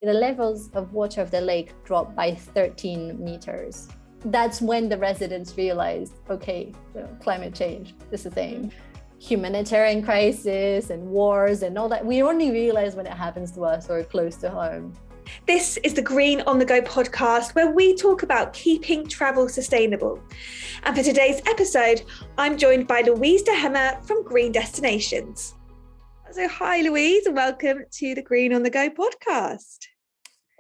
the levels of water of the lake dropped by 13 meters. That's when the residents realized, okay, climate change is a thing. Humanitarian crisis and wars and all that, we only realize when it happens to us or close to home. This is the Green on the Go podcast, where we talk about keeping travel sustainable. And for today's episode, I'm joined by Louise de Hemmer from Green Destinations. So hi, Louise, and welcome to the Green on the Go podcast.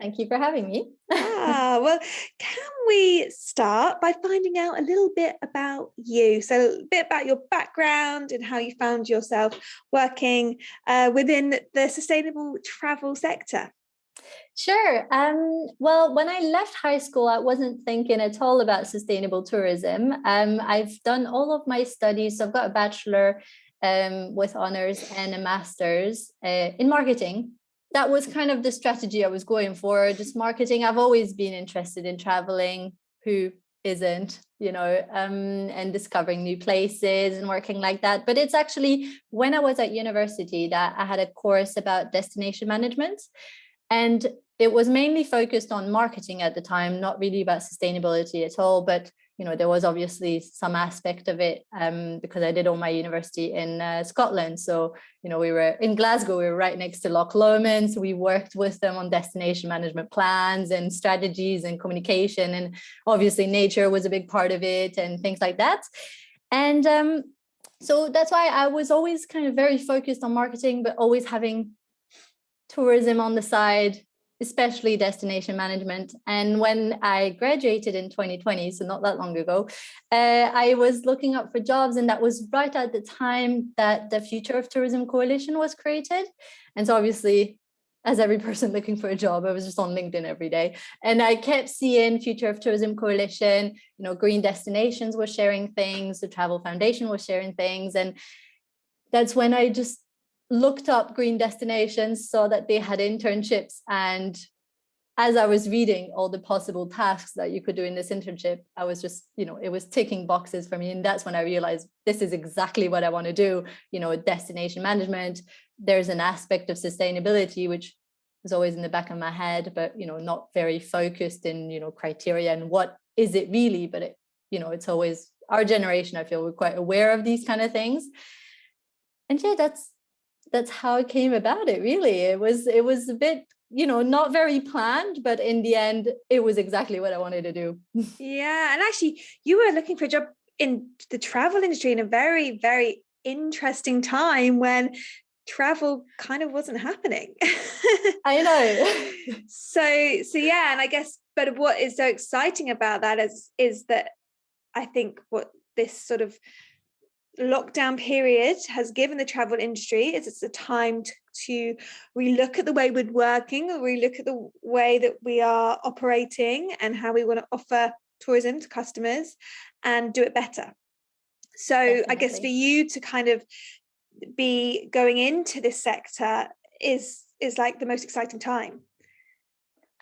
Thank you for having me. Well, can we start by finding out a little bit about you? So a bit about your background and how you found yourself working within the sustainable travel sector. Sure. Well, when I left high school, I wasn't thinking at all about sustainable tourism. I've done all of my studies. So I've got a bachelor with honors and a master's in marketing. That was kind of the strategy I was going for, just marketing. I've always been interested in traveling. Who isn't, and discovering new places and working like that. But it's actually when I was at university that I had a course about destination management. And it was mainly focused on marketing at the time, not really about sustainability at all. But, there was obviously some aspect of it because I did all my university in Scotland. So, we were in Glasgow, we were right next to Loch Lomond. So we worked with them on destination management plans and strategies and communication. And obviously nature was a big part of it and things like that. And so that's why I was always kind of very focused on marketing, but always having tourism on the side, especially destination management. And when I graduated in 2020, so not that long ago, I was looking up for jobs, and that was right at the time that the Future of Tourism Coalition was created. And so obviously, as every person looking for a job, I was just on LinkedIn every day. And I kept seeing Future of Tourism Coalition, Green Destinations was sharing things, the Travel Foundation was sharing things. And that's when I just looked up Green Destinations, saw that they had internships. And as I was reading all the possible tasks that you could do in this internship, I was just, it was ticking boxes for me. And that's when I realized this is exactly what I want to do. Destination management, there's an aspect of sustainability, which was always in the back of my head, but, not very focused in, criteria and what is it really, but it's always our generation. I feel we're quite aware of these kind of things. And yeah, that's how it came about it, really. It was a bit, not very planned, but in the end, it was exactly what I wanted to do. Yeah. And actually, you were looking for a job in the travel industry in a very, very interesting time when travel kind of wasn't happening. I know. So yeah, and I guess, but what is so exciting about that is that I think what this sort of lockdown period has given the travel industry is it's a time to relook at the way we're working, relook at the way that we are operating and how we want to offer tourism to customers and do it better. So definitely. I guess for you to kind of be going into this sector is like the most exciting time.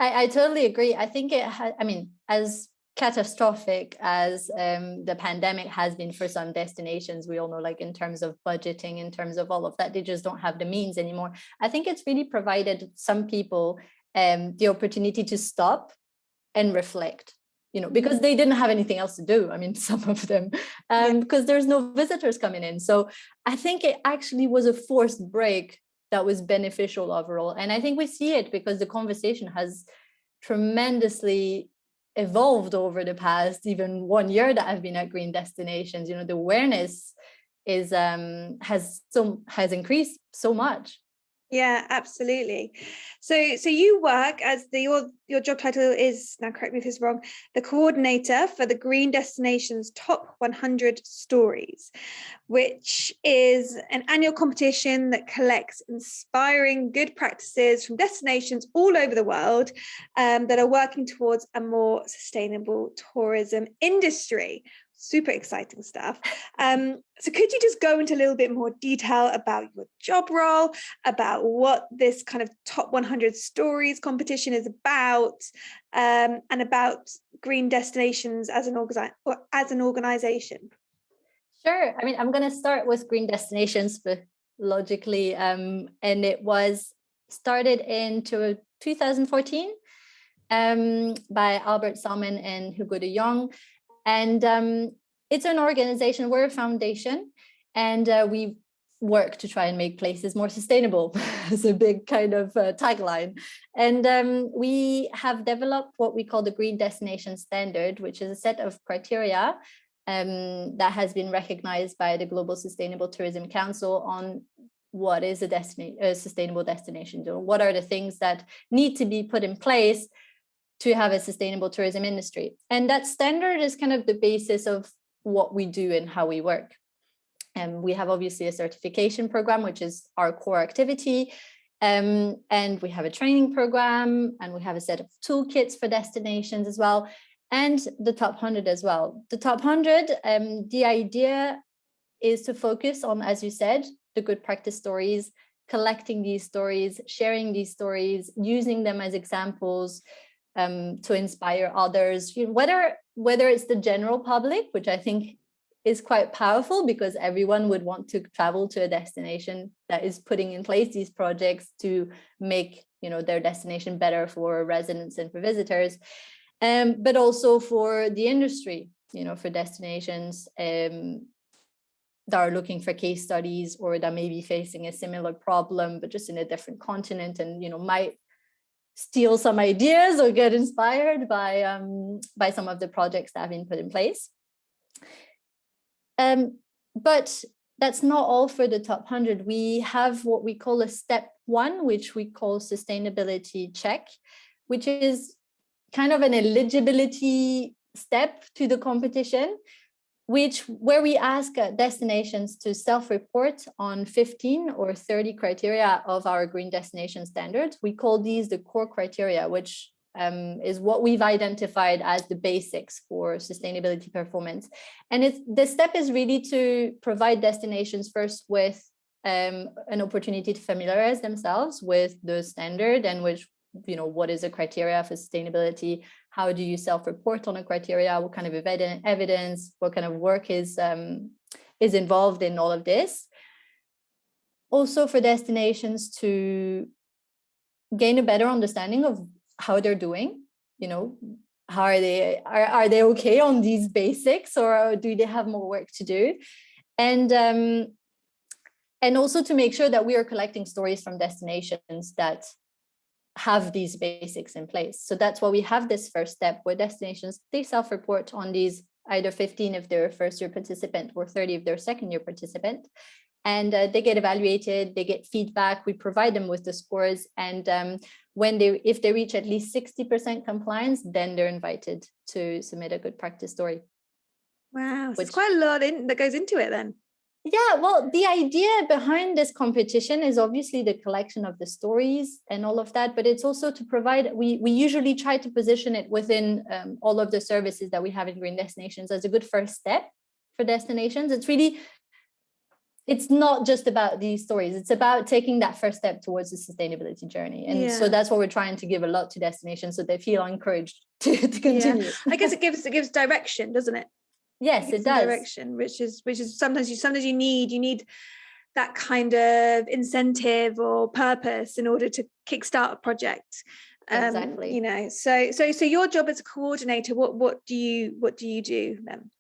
I totally agree. I think as catastrophic as the pandemic has been for some destinations, we all know, like in terms of budgeting, in terms of all of that, they just don't have the means anymore. I think it's really provided some people the opportunity to stop and reflect, because they didn't have anything else to do. Some of them, because there's no visitors coming in. So I think it actually was a forced break that was beneficial overall. And I think we see it because the conversation has tremendously evolved over the past even 1 year that I've been at Green Destinations. The awareness has increased so much. Yeah, absolutely. So you work as your job title is, now correct me if it's wrong, the coordinator for the Green Destinations Top 100 Stories, which is an annual competition that collects inspiring good practices from destinations all over the world that are working towards a more sustainable tourism industry. Super exciting stuff. So could you just go into a little bit more detail about your job role, about what this kind of top 100 stories competition is about, and about Green Destinations as an organization? Sure. I'm going to start with Green Destinations, but logically, and it was started in 2014 by Albert Salmon and Hugo de Jong. And it's an organization, we're a foundation, and we work to try and make places more sustainable. It's a big kind of tagline. And we have developed what we call the Green Destination Standard, which is a set of criteria that has been recognized by the Global Sustainable Tourism Council on what is a sustainable destination. What are the things that need to be put in place to have a sustainable tourism industry? And that standard is kind of the basis of what we do and how we work. And we have obviously a certification program, which is our core activity. And we have a training program, and we have a set of toolkits for destinations as well, and the top 100 as well. The top 100, the idea is to focus on, as you said, the good practice stories, collecting these stories, sharing these stories, using them as examples to inspire others, whether it's the general public, which I think is quite powerful, because everyone would want to travel to a destination that is putting in place these projects to make their destination better for residents and for visitors, but also for the industry, for destinations that are looking for case studies, or that may be facing a similar problem but just in a different continent, and might steal some ideas or get inspired by some of the projects that have been put in place. But that's not all for the top 100. We have what we call a step 1, which we call sustainability check, which is kind of an eligibility step to the competition, where we ask destinations to self-report on 15 or 30 criteria of our green destination standards. We call these the core criteria, which is what we've identified as the basics for sustainability performance. And the step is really to provide destinations first with an opportunity to familiarize themselves with the standard, and what is a criteria for sustainability? How do you self-report on a criteria? What kind of evidence? What kind of work is involved in all of this? Also for destinations to gain a better understanding of how they're doing. How are they okay on these basics, or do they have more work to do? And also to make sure that we are collecting stories from destinations that have these basics in place. So that's why we have this first step, where destinations, they self-report on these, either 15 if they're a first-year participant or 30 if they're a second-year participant. And they get evaluated, they get feedback, we provide them with the scores, and if they reach at least 60% compliance, then they're invited to submit a good practice story. Wow, so it's quite a lot that goes into it then. Yeah, well, the idea behind this competition is obviously the collection of the stories and all of that, but it's also to provide, we usually try to position it within all of the services that we have in Green Destinations as a good first step for destinations. It's not just about these stories, it's about taking that first step towards the sustainability journey. And so that's what we're trying to give a lot to destinations, so they feel encouraged to continue. Yeah. I guess it gives direction, doesn't it? Yes, it does. Direction, which is sometimes you need that kind of incentive or purpose in order to kickstart a project. Exactly. So your job as a coordinator, what do you do then?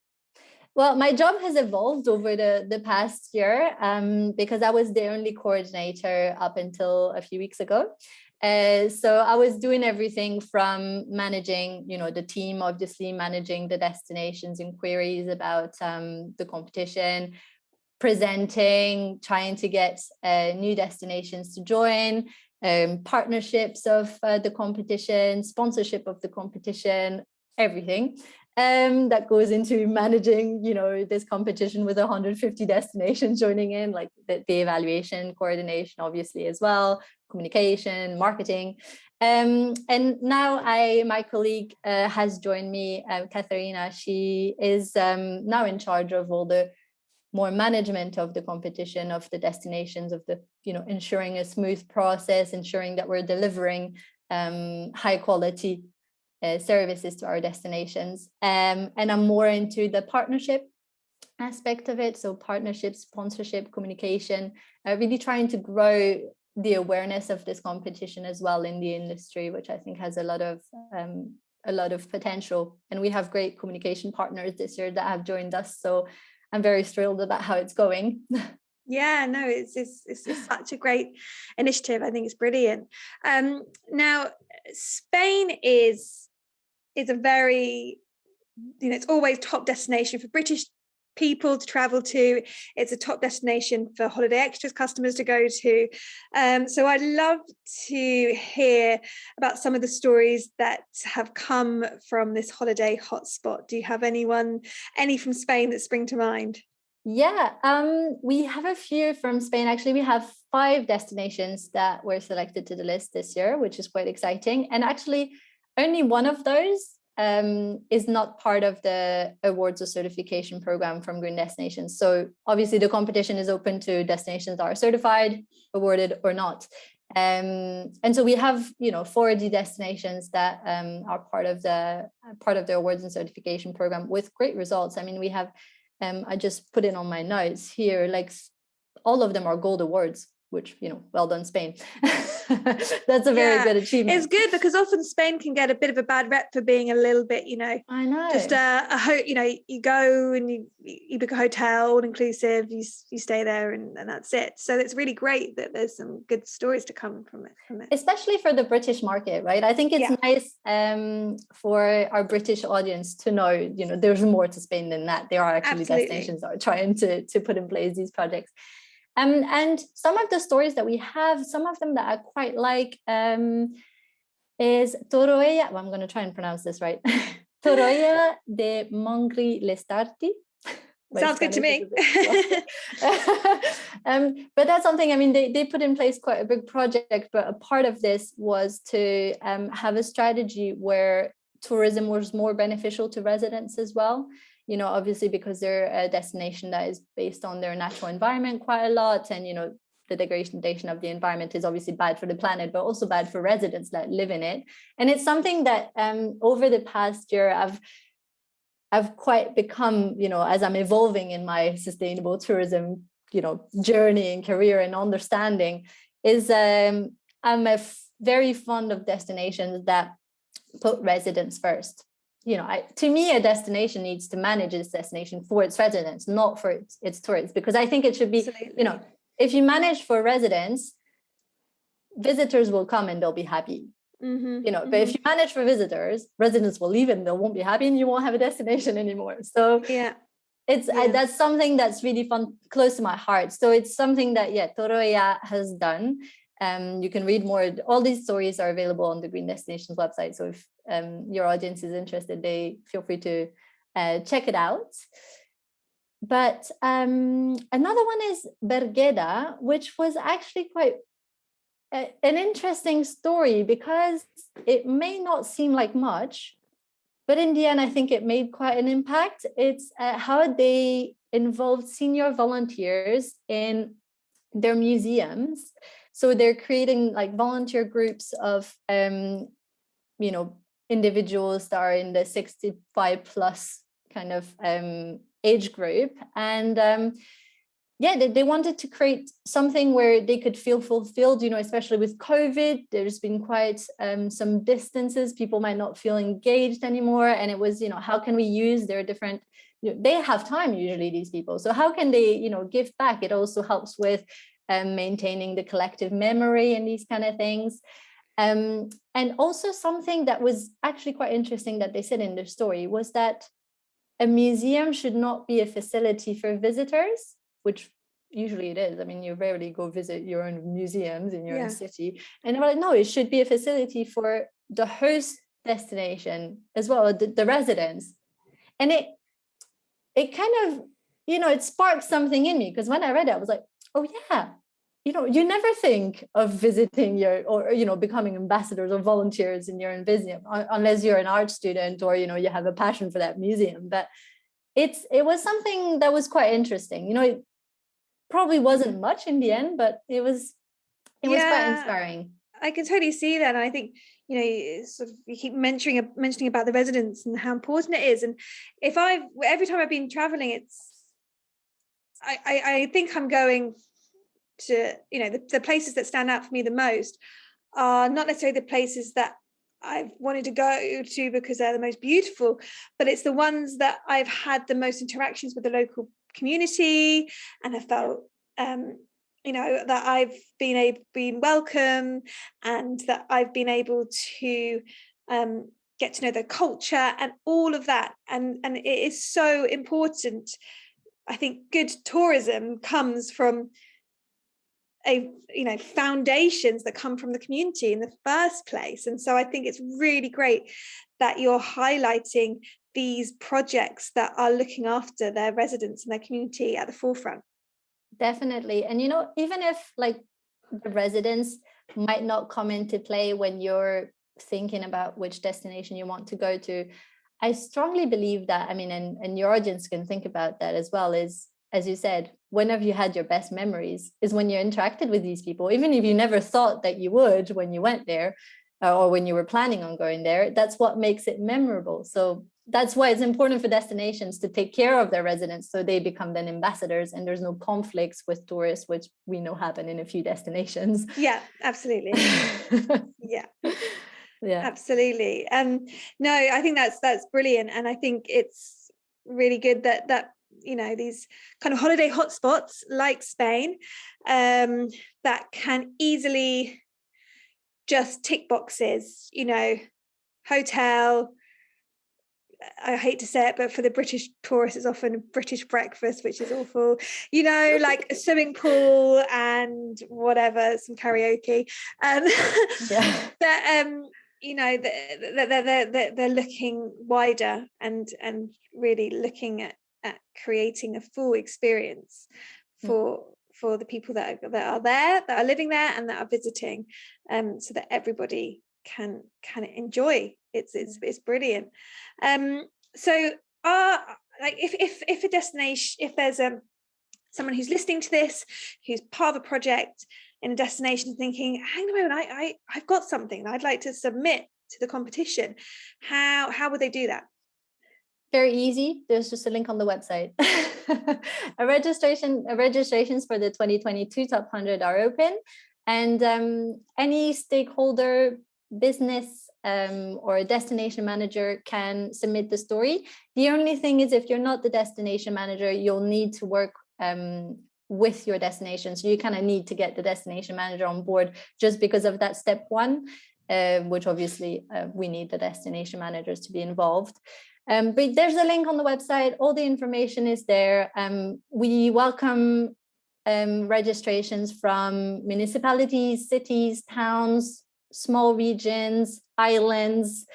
Well, my job has evolved over the past year because I was the only coordinator up until a few weeks ago. So I was doing everything from managing, the team, obviously managing the destinations inquiries about the competition, presenting, trying to get new destinations to join, partnerships of the competition, sponsorship of the competition, everything that goes into managing, this competition with 150 destinations joining in, like the evaluation, coordination, obviously, as well, communication, marketing. And now my colleague has joined me, Katharina. She is now in charge of all the more management of the competition, of the destinations, of the, ensuring a smooth process, ensuring that we're delivering high quality services to our destinations. And I'm more into the partnership aspect of it. So partnership, sponsorship, communication, really trying to grow the awareness of this competition as well in the industry, which I think has a lot of potential. And we have great communication partners this year that have joined us. So I'm very thrilled about how it's going. Yeah, no, it's such a great initiative. I think it's brilliant. Now, Spain is a very, it's always top destination for British people to travel to. It's a top destination for Holiday Extras customers to go to. So I'd love to hear about some of the stories that have come from this holiday hotspot. Do you have any from Spain that spring to mind? Yeah, we have a few from Spain. Actually, we have 5 destinations that were selected to the list this year, which is quite exciting. And actually, only one of those is not part of the awards or certification program from Green Destinations. So obviously, the competition is open to destinations that are certified, awarded, or not. And so we have, 40 destinations that are part of the awards and certification program with great results. I mean, we have. I just put it on my notes here, like all of them are gold awards, which, well done, Spain. That's a very good achievement. It's good because often Spain can get a bit of a bad rep for being a little bit, I know, just you go and you book a hotel, all inclusive, you stay there and that's it. So it's really great that there's some good stories to come from it. Especially for the British market, right? I think it's nice for our British audience to know, there's more to Spain than that. There are actually destinations that are trying to put in place these projects. And some of the stories that we have, some of them that I quite like is Toroella. Well, I'm going to try and pronounce this right. Toroella de Mongri Lestarti. Sounds good to me. But that's something, I mean, they put in place quite a big project, but a part of this was to have a strategy where tourism was more beneficial to residents as well. Obviously because they're a destination that is based on their natural environment quite a lot. And, the degradation of the environment is obviously bad for the planet, but also bad for residents that live in it. And it's something that over the past year, I've quite become, as I'm evolving in my sustainable tourism, journey and career and understanding is I'm very fond of destinations that put residents first. To me, a destination needs to manage its destination for its residents, not for its tourists, because I think it should be, Absolutely. If you manage for residents, visitors will come and they'll be happy. But if you manage for visitors, residents will leave and they won't be happy and you won't have a destination anymore. So that's something that's really fun, close to my heart. So it's something that Toroella has done. You can read more. All these stories are available on the Green Destinations website. So if your audience is interested, they feel free to check it out. But another one is Bergera, which was actually quite an interesting story because it may not seem like much, but in the end, I think it made quite an impact. It's how they involved senior volunteers in their museums. So they're creating like volunteer groups of, individuals that are in the 65 plus kind of age group. And they wanted to create something where they could feel fulfilled, especially with COVID. There's been quite some distances. People might not feel engaged anymore. And it was, how can we use their different, they have time usually, these people. So how can they, give back? It also helps with maintaining the collective memory and these kind of things. And also something that was actually quite interesting that they said in their story was that a museum should not be a facility for visitors, which usually it is. I mean, you rarely go visit your own museums in your own city. And they were like, no, it should be a facility for the host destination as well, the residents. And it kind of, it sparked something in me, because when I read it, I was like, oh yeah, you never think of visiting or becoming ambassadors or volunteers in your own museum unless you're an art student or, you have a passion for that museum. But it was something that was quite interesting. It probably wasn't much in the end, but it was quite inspiring. I can totally see that. And I think, sort of you keep mentioning about the residents and how important it is. And every time I've been traveling, I think I'm going to, the places that stand out for me the most are not necessarily the places that I've wanted to go to because they're the most beautiful, but it's the ones that I've had the most interactions with the local community, and I felt, that I've been welcome, and that I've been able to get to know their culture and all of that. And it is so important. I think good tourism comes from foundations that come from the community in the first place. And so I think it's really great that you're highlighting these projects that are looking after their residents and their community at the forefront. Definitely. And even if like the residents might not come into play when you're thinking about which destination you want to go to, I strongly believe that, and your audience can think about that as well, is, as you said, when have you had your best memories is when you interacted with these people, even if you never thought that you would when you went there, or when you were planning on going there. That's what makes it memorable. So that's why it's important for destinations to take care of their residents, so they become then ambassadors, and there's no conflicts with tourists, which we know happen in a few destinations. Yeah, absolutely. Yeah. Yeah, absolutely. No, I think that's brilliant, and I think it's really good that these kind of holiday hotspots like Spain, that can easily just tick boxes, hotel. I hate to say it, but for the British tourists, it's often British breakfast, which is awful, like a swimming pool and whatever, some karaoke. yeah. They're looking wider and really looking at creating a full experience for the people that are there, that are living there, and that are visiting, so that everybody can enjoy. It's brilliant. So like if a destination, if there's someone who's listening to this, who's part of a project in a destination, thinking, hang on a moment, I've got something I'd like to submit to the competition, how would they do that? Very easy. There's just a link on the website. Registrations for the 2022 Top 100 are open, and any stakeholder, business, or a destination manager can submit the story. The only thing is, if you're not the destination manager, you'll need to work with your destination. So you kind of need to get the destination manager on board, just because of that step one, which obviously we need the destination managers to be involved. But there's a link on the website. All the information is there. We welcome registrations from municipalities, cities, towns, small regions, islands,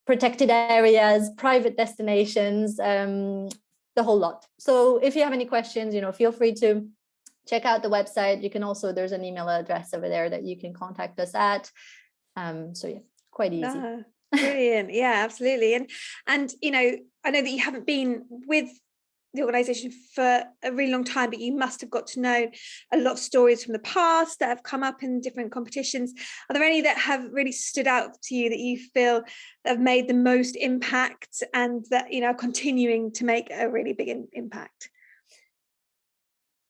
protected areas, private destinations, the whole lot. So if you have any questions, feel free to check out the website. You can also, there's an email address over there that you can contact us at. So yeah, quite easy. Brilliant. Yeah, absolutely. And I know that you haven't been with the organisation for a really long time, but you must have got to know a lot of stories from the past that have come up in different competitions. Are there any that have really stood out to you that you feel have made the most impact, and that are continuing to make a really big impact?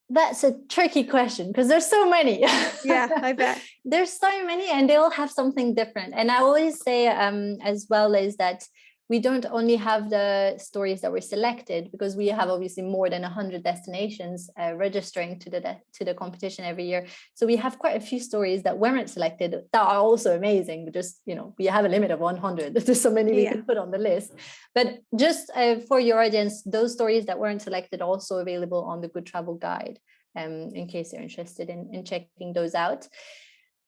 That's a tricky question, because there's so many. Yeah, I bet. There's so many, and they all have something different. And I always say, as well, is that we don't only have the stories that were selected, because we have obviously more than 100 destinations registering to the competition every year. So we have quite a few stories that weren't selected that are also amazing. But just, we have a limit of 100. There's so many we can put on the list. But just for your audience, those stories that weren't selected are also available on the Good Travel Guide, in case you're interested in checking those out.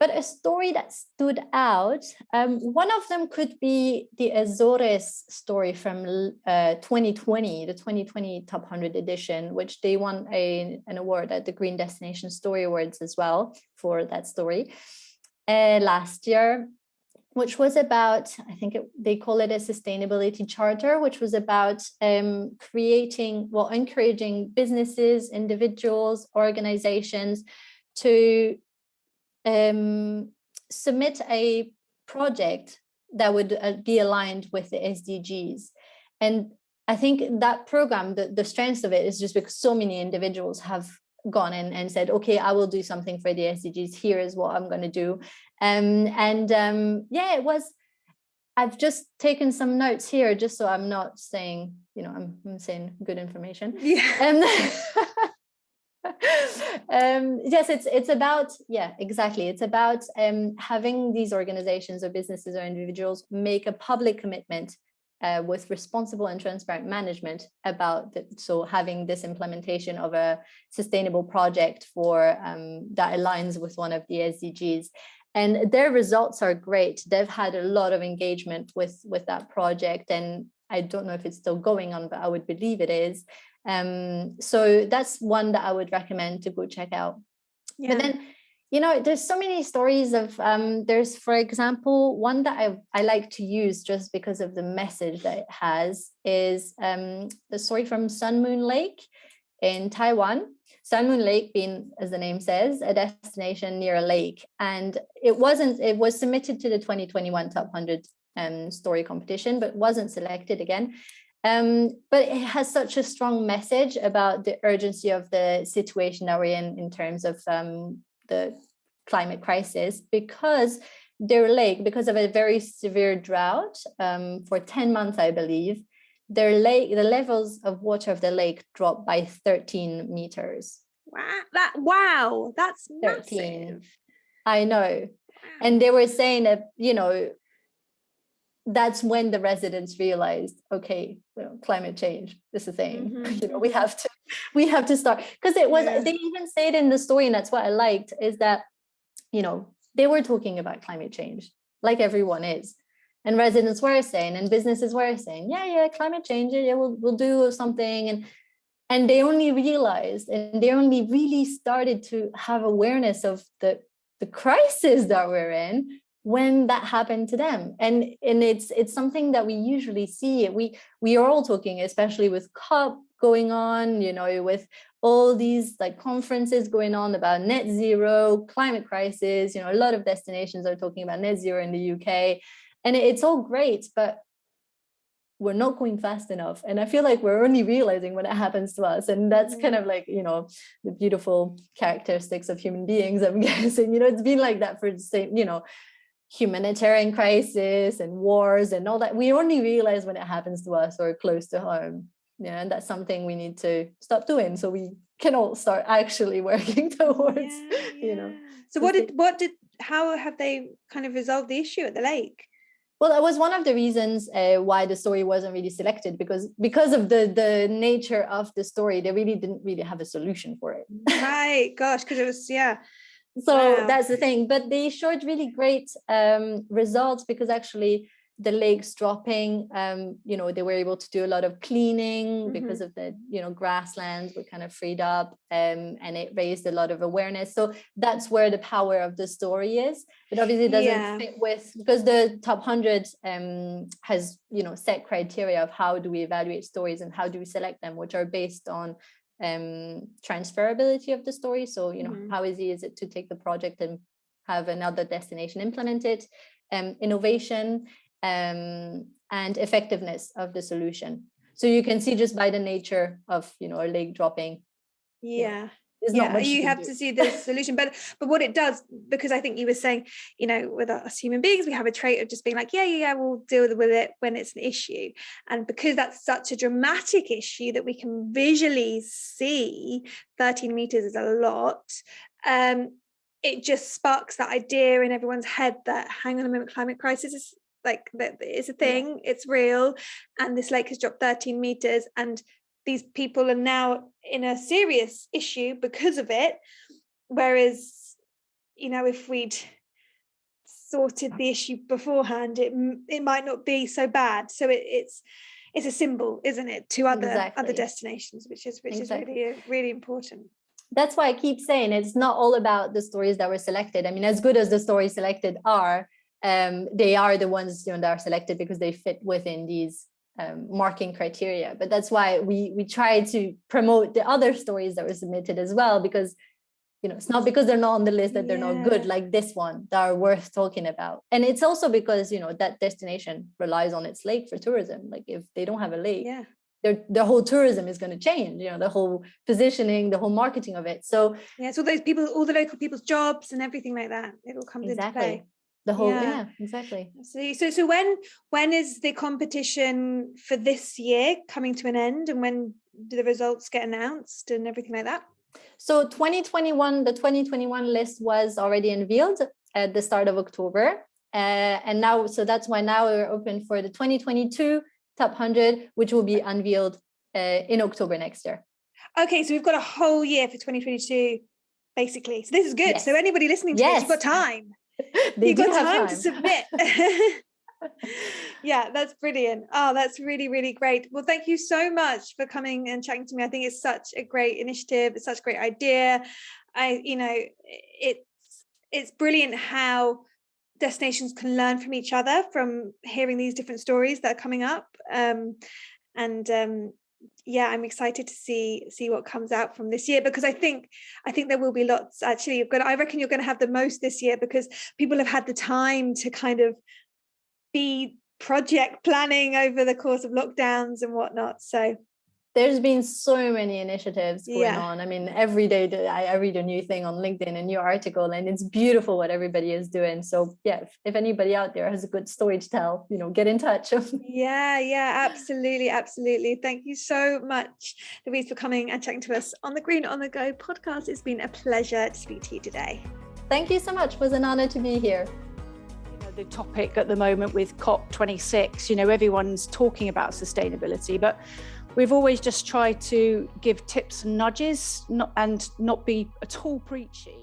But a story that stood out, one of them could be the Azores story from 2020, the 2020 Top 100 edition, which they won an award at the Green Destination Story Awards as well for that story last year, which was about, I think they call it a sustainability charter, which was about encouraging businesses, individuals, organizations to submit a project that would be aligned with the SDGs. And I think that program, the strength of it is just because so many individuals have gone and said, okay, I will do something for the SDGs. Here is what I'm going to do. It was, I've just taken some notes here just so I'm not saying, I'm saying good information. Yeah. Yes, it's about, exactly. It's about having these organizations or businesses or individuals make a public commitment with responsible and transparent management about so having this implementation of a sustainable project for that aligns with one of the SDGs. And their results are great. They've had a lot of engagement with that project, and I don't know if it's still going on, but I would believe it is. So that's one that I would recommend to go check out. Yeah. But then, there's so many stories of, there's, for example, one that I like to use just because of the message that it has is the story from Sun Moon Lake in Taiwan. Sun Moon Lake being, as the name says, a destination near a lake. And it was submitted to the 2021 Top 100 story competition, but wasn't selected again. But it has such a strong message about the urgency of the situation that we're in terms of the climate crisis, because their lake, because of a very severe drought for 10 months, I believe, the levels of water of the lake dropped by 13 meters. Wow, that's 13. massive. I know. Wow. And they were saying that, that's when the residents realized, okay, climate change is a thing. Mm-hmm. we have to start, because it was, they even say it in the story, and that's what I liked, is that, they were talking about climate change like everyone is. And residents were saying, and businesses were saying, climate change, we'll do something. And they only realized, and they only really started to have awareness of the crisis that we're in when that happened to them. And it's something that we usually see. We are all talking, especially with COP going on, with all these like conferences going on about net zero, climate crisis, a lot of destinations are talking about net zero in the UK. And it's all great, but we're not going fast enough. And I feel like we're only realizing when it happens to us. And that's kind of like, the beautiful characteristics of human beings, I'm guessing. It's been like that for the same, humanitarian crisis and wars and all that. We only realize when it happens to us or close to home. And that's something we need to stop doing, so we can all start actually working towards, So how have they kind of resolved the issue at the lake? Well, that was one of the reasons why the story wasn't really selected, because of the nature of the story. They really didn't really have a solution for it. Right, gosh, because it was, So that's the thing. But they showed really great results, because actually the lake's dropping, they were able to do a lot of cleaning because of the, grasslands were kind of freed up, and it raised a lot of awareness. So that's where the power of the story is. But obviously it doesn't fit with, because the Top 100 has, set criteria of how do we evaluate stories and how do we select them, which are based on transferability of the story. So, how easy is it to take the project and have another destination implement it, innovation, and effectiveness of the solution. So you can see just by the nature of, a lake dropping. There's not much you have to see the solution, but what it does, because I think you were saying, with us human beings, we have a trait of just being like, we'll deal with it when it's an issue. And because that's such a dramatic issue that we can visually see, 13 meters is a lot. It just sparks that idea in everyone's head that, hang on a moment, climate crisis is like, that it's a thing, it's real, and this lake has dropped 13 meters, and these people are now in a serious issue because of it. Whereas, if we'd sorted the issue beforehand, it might not be so bad. So it's a symbol, isn't it, to other destinations, which is really, really important. That's why I keep saying it's not all about the stories that were selected. I mean, as good as the stories selected are, they are the ones that are selected because they fit within these marking criteria. But that's why we try to promote the other stories that were submitted as well, because it's not because they're not on the list that they're not good, like this one, that are worth talking about. And it's also because that destination relies on its lake for tourism. Like if they don't have a lake, the whole tourism is going to change, the whole positioning, the whole marketing of it. So yeah, so those people, all the local people's jobs and everything like that, it all comes into play. The whole, exactly. Absolutely. So when is the competition for this year coming to an end, and when do the results get announced and everything like that? So the 2021 list was already unveiled at the start of October. And now, so that's why now we're open for the 2022 Top 100, which will be unveiled in October next year. Okay, so we've got a whole year for 2022, basically. So this is good. Yes. So anybody listening to this, you've got time. You've got time to submit. Yeah, that's brilliant. Oh, that's really, really great. Well, thank you so much for coming and chatting to me. I think it's such a great initiative. It's such a great idea. It's brilliant how destinations can learn from each other, from hearing these different stories that are coming up. Yeah, I'm excited to see what comes out from this year, because I think there will be lots. Actually, I reckon you're going to have the most this year, because people have had the time to kind of be project planning over the course of lockdowns and whatnot. So there's been so many initiatives going on. I mean, every day I read a new thing on LinkedIn, a new article, and it's beautiful what everybody is doing. So yeah, if anybody out there has a good story to tell, get in touch. Yeah, absolutely. Thank you so much, Louise, for coming and chatting to us on the Green on the Go podcast. It's been a pleasure to speak to you today. Thank you so much. It was an honor to be here. The topic at the moment with COP26, everyone's talking about sustainability, but we've always just tried to give tips and nudges, and not be at all preachy,